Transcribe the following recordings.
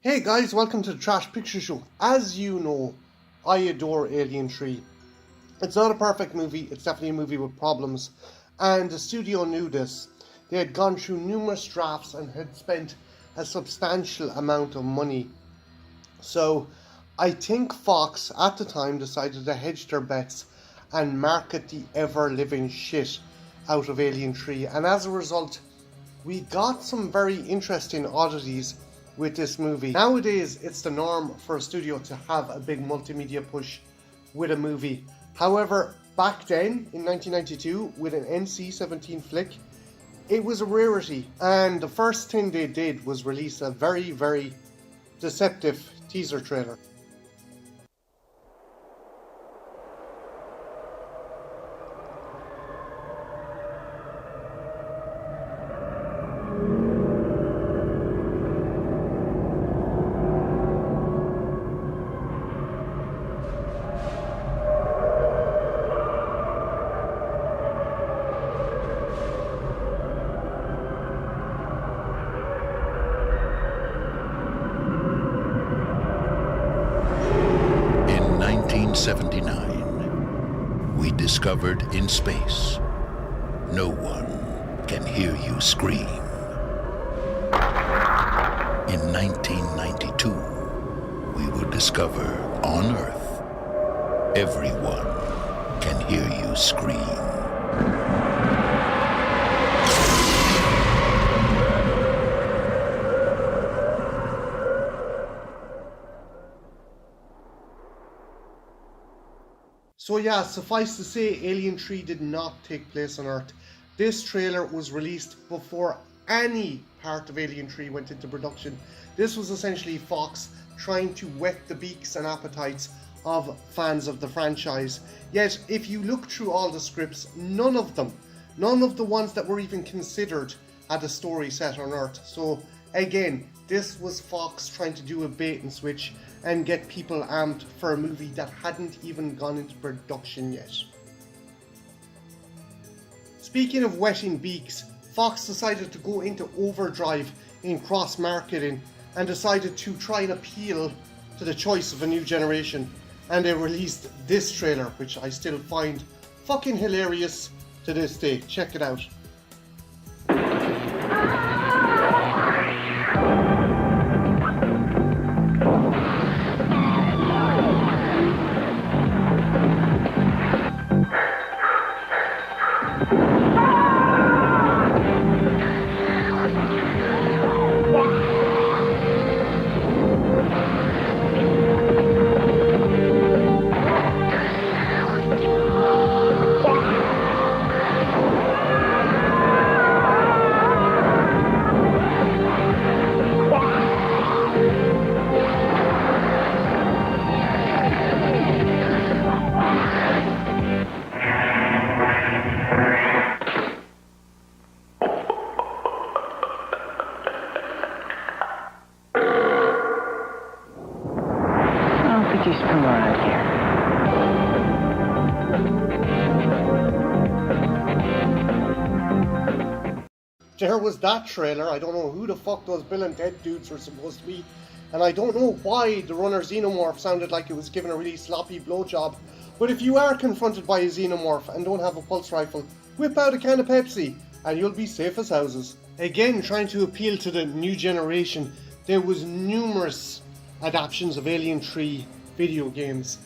Hey guys, welcome to the Trash Picture Show. As you know, I adore Alien 3. It's not a perfect movie, it's definitely a movie with problems. And the studio knew this. They had gone through numerous drafts and had spent a substantial amount of money. So I think Fox at the time decided to hedge their bets and market the ever-living shit out of Alien 3. And as a result, we got some very interesting oddities with this movie. Nowadays, it's the norm for a studio to have a big multimedia push with a movie. However, back then, in 1992, with an NC-17 flick, it was a rarity. And the first thing they did was release a very, very deceptive teaser trailer. In 1979, we discovered in space, no one can hear you scream. In 1992, we will discover on Earth, everyone can hear you scream. So yeah, suffice to say, Alien 3 did not take place on Earth. This trailer was released before any part of Alien 3 went into production. This was essentially Fox trying to whet the beaks and appetites of fans of the franchise. Yet, if you look through all the scripts, none of the ones that were even considered had a story set on Earth. So again, this was Fox trying to do a bait and switch and get people amped for a movie that hadn't even gone into production yet. Speaking of wetting beaks, Fox decided to go into overdrive in cross-marketing and decided to try and appeal to the choice of a new generation. And they released this trailer, which I still find fucking hilarious to this day. Check it out. He's from around here. There was that trailer. I don't know who the fuck those Bill and Ted dudes were supposed to be, and I don't know why the runner xenomorph sounded like it was given a really sloppy blowjob. But if you are confronted by a xenomorph and don't have a pulse rifle, whip out a can of Pepsi and you'll be safe as houses. Again, trying to appeal to the new generation, there was numerous adaptations of Alien 3 video games.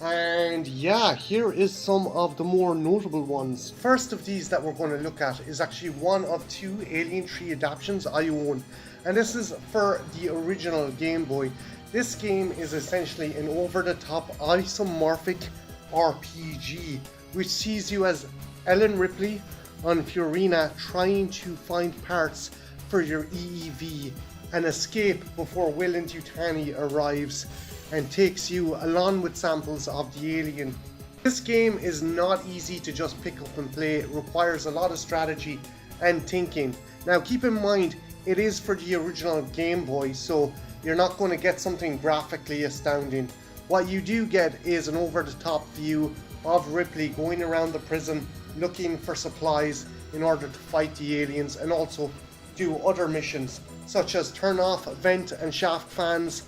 And yeah, here is some of the more notable ones. First of these that we're going to look at is actually one of two Alien 3 adaptations I own. And this is for the original Game Boy. This game is essentially an over-the-top isomorphic RPG, which sees you as Ellen Ripley on Fiorina trying to find parts for your EEV and escape before Will and Yutani arrives and takes you along with samples of the alien. This game is not easy to just pick up and play. It requires a lot of strategy and thinking. Now keep in mind, it is for the original Game Boy, so you're not going to get something graphically astounding. What you do get is an over-the-top view of Ripley going around the prison looking for supplies in order to fight the aliens and also do other missions such as turn off vent and shaft fans,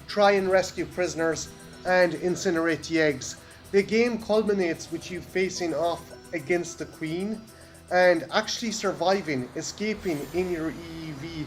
try and rescue prisoners, and incinerate the eggs. The game culminates with you facing off against the Queen and actually surviving, escaping in your EEV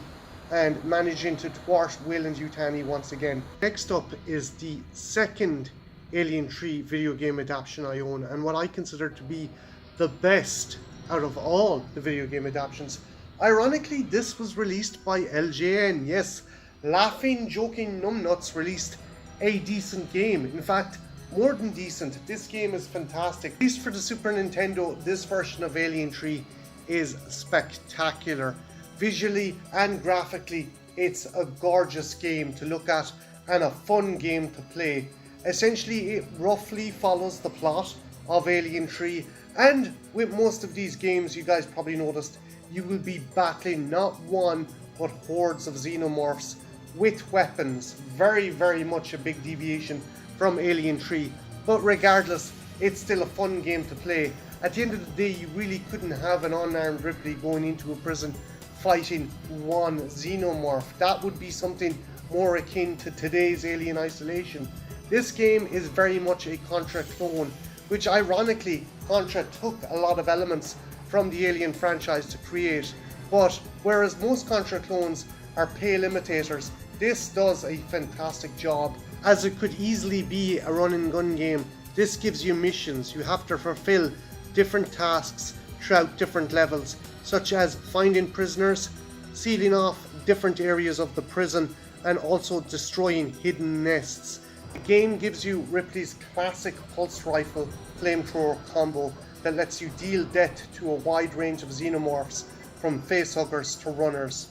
and managing to thwart Weyland-Yutani once again. Next up is the second Alien 3 video game adaptation I own, and what I consider to be the best out of all the video game adaptations. Ironically, this was released by LJN. Yes, Laughing Joking Numbnuts released a decent game. In fact, more than decent. This game is fantastic. At least for the Super Nintendo, this version of Alien 3 is spectacular. Visually and graphically, it's a gorgeous game to look at and a fun game to play. Essentially, it roughly follows the plot of Alien 3, and with most of these games, you guys probably noticed, you will be battling not one but hordes of xenomorphs with weapons. Very, very much a big deviation from Alien 3, but regardless, it's still a fun game to play. At the end of the day, you really couldn't have an unarmed Ripley going into a prison fighting one xenomorph. That would be something more akin to today's Alien Isolation. This game is very much a Contra clone, which ironically, Contra took a lot of elements from the Alien franchise to create, but whereas most Contra clones are pale imitators, this does a fantastic job. As it could easily be a run and gun game, this gives you missions. You have to fulfill different tasks throughout different levels, such as finding prisoners, sealing off different areas of the prison, and also destroying hidden nests. The game gives you Ripley's classic pulse rifle flamethrower combo that lets you deal death to a wide range of xenomorphs, from facehuggers to runners.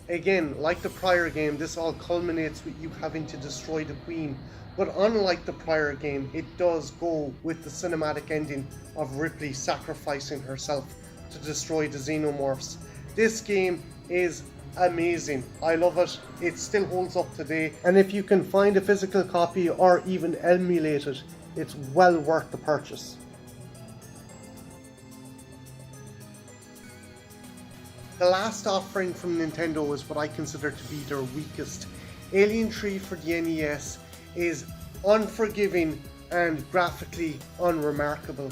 Again, like the prior game, this all culminates with you having to destroy the Queen, but unlike the prior game, it does go with the cinematic ending of Ripley sacrificing herself to destroy the xenomorphs. This game is amazing. I love it. It still holds up today, and if you can find a physical copy or even emulate it, it's well worth the purchase. The last offering from Nintendo is what I consider to be their weakest. Alien 3 for the NES is unforgiving and graphically unremarkable.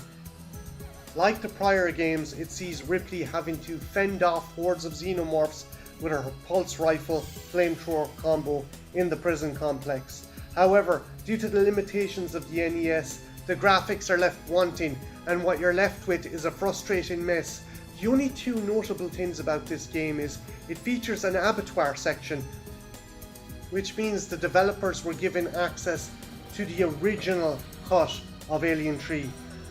Like the prior games, it sees Ripley having to fend off hordes of xenomorphs with her pulse rifle flamethrower combo in the prison complex. However, due to the limitations of the NES, the graphics are left wanting, and what you're left with is a frustrating mess. The only two notable things about this game is it features an abattoir section, which means the developers were given access to the original cut of Alien 3.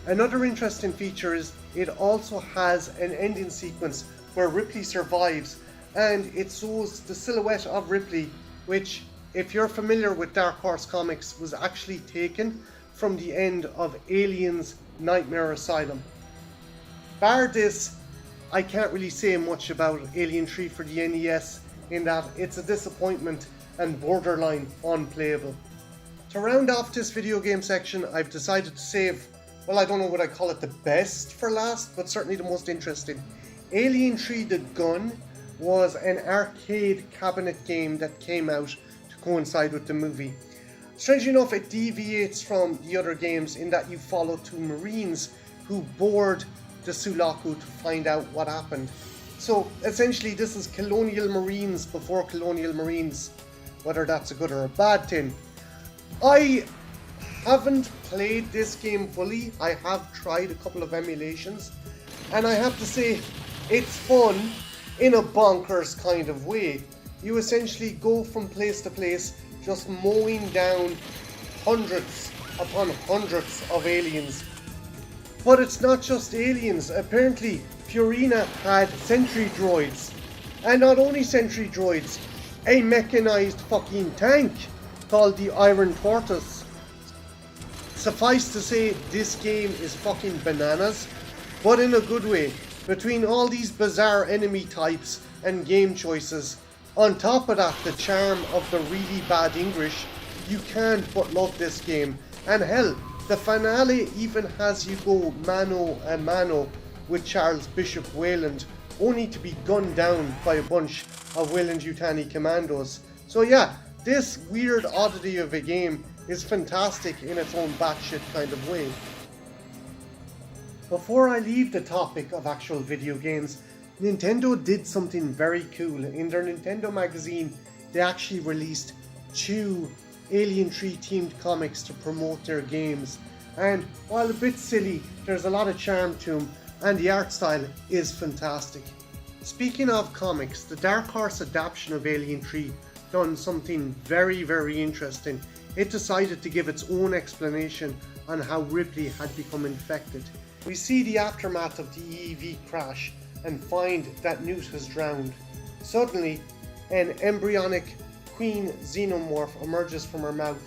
Another interesting feature is it also has an ending sequence where Ripley survives, and it shows the silhouette of Ripley, which, if you're familiar with Dark Horse Comics, was actually taken from the end of Alien's Nightmare Asylum. Bar this, I can't really say much about Alien 3 for the NES, in that it's a disappointment and borderline unplayable. To round off this video game section, I've decided to save, well, I don't know what I call it, the best for last, but certainly the most interesting. Alien 3 The Gun was an arcade cabinet game that came out to coincide with the movie. Strangely enough, it deviates from the other games in that you follow two Marines who board the Sulaco to find out what happened. So essentially this is colonial Marines before colonial Marines, whether that's a good or a bad thing. I haven't played this game fully. I have tried a couple of emulations, and I have to say it's fun in a bonkers kind of way. You essentially go from place to place just mowing down hundreds upon hundreds of aliens. But it's not just aliens. Apparently Purina had sentry droids, and not only sentry droids, a mechanized fucking tank called the Iron Tortoise. Suffice to say, this game is fucking bananas, but in a good way. Between all these bizarre enemy types and game choices, on top of that the charm of the really bad English, you can't but love this game. And hell, the finale even has you go mano a mano with Charles Bishop Wayland only to be gunned down by a bunch of Weyland-Yutani commandos. So yeah, this weird oddity of a game is fantastic in its own batshit kind of way. Before I leave the topic of actual video games, Nintendo did something very cool. In their Nintendo magazine, they actually released 2 Alien 3 themed comics to promote their games. And while a bit silly, there's a lot of charm to them, and the art style is fantastic. Speaking of comics, the Dark Horse adaptation of Alien 3 done something very, very interesting. It decided to give its own explanation on how Ripley had become infected. We see the aftermath of the EEV crash and find that Newt has drowned. Suddenly, an embryonic queen xenomorph emerges from her mouth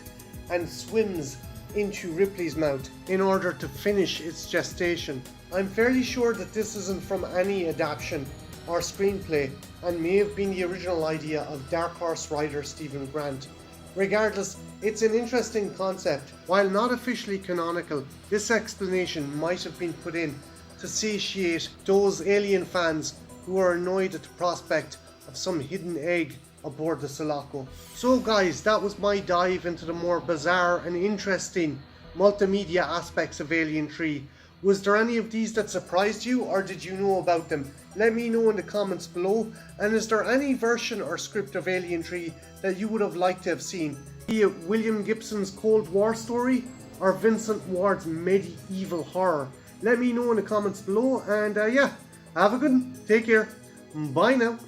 and swims into Ripley's mouth in order to finish its gestation. I'm fairly sure that this isn't from any adaptation or screenplay and may have been the original idea of Dark Horse writer Stephen Grant. Regardless, it's an interesting concept. While not officially canonical, this explanation might have been put in to satiate those Alien fans who are annoyed at the prospect of some hidden egg aboard the Sulaco. So guys, that was my dive into the more bizarre and interesting multimedia aspects of Alien 3. Was there any of these that surprised you, or did you know about them? Let me know in the comments below. And is there any version or script of Alien 3 that you would have liked to have seen? Be it William Gibson's Cold War story or Vincent Ward's medieval horror? Let me know in the comments below, and yeah, have a good one, take care, bye now.